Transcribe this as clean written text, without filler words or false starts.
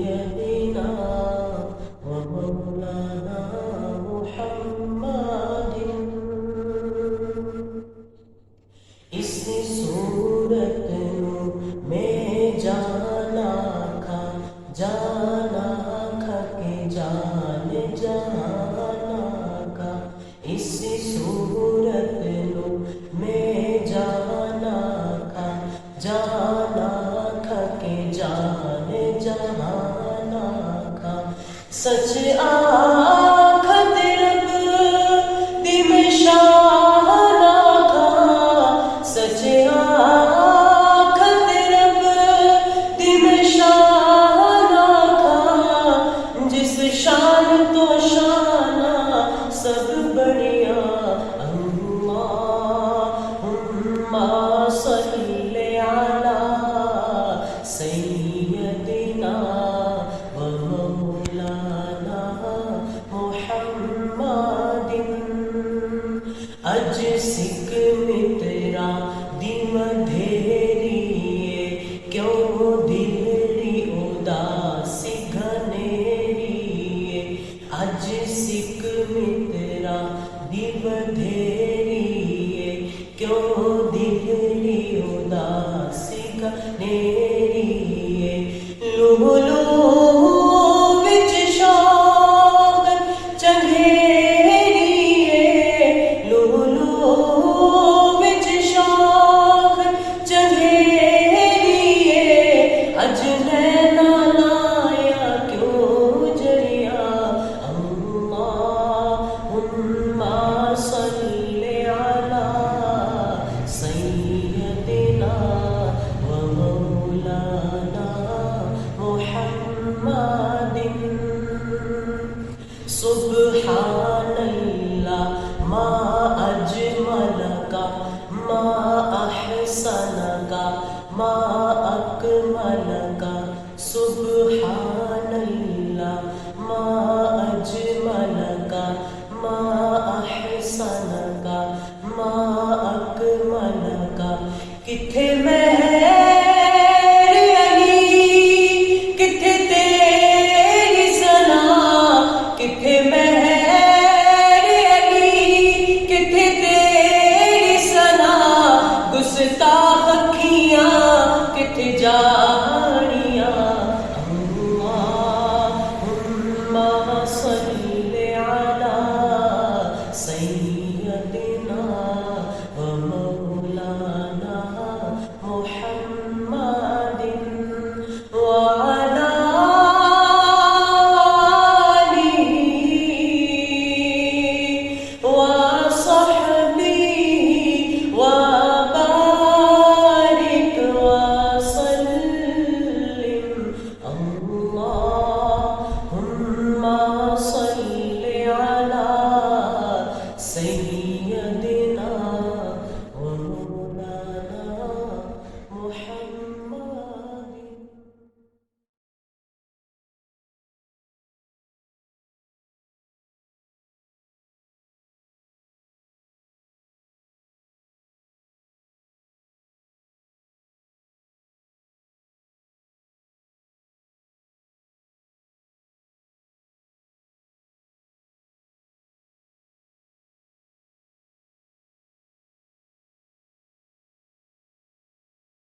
سيدنا ومولانا محمد اس صورت میں جانا کھا کے جان جہانا کا اس صورت میں جانا کھا کے جان جہانا کا سچ آنکھ رب دم شانا کا سچ آنکھ رب دم شانا کا جس شان تو شانہ سب بڑھیا اللہم صلی علی سیدنا و مولانا محمد اج سکھ مترا دم دھیریے کیوں دلڑی اداسی گھنیریے اج سکھ مترا دم دھیریے کیوں دلڑی اداسی گھنیریے لو لو وچ شوق چنگھیریے لو لو وچ شوق چنگھیریے اج نینا لایا کیوں جڑیا اللہم صلی علی سیدنا و مولانا محمد سبحان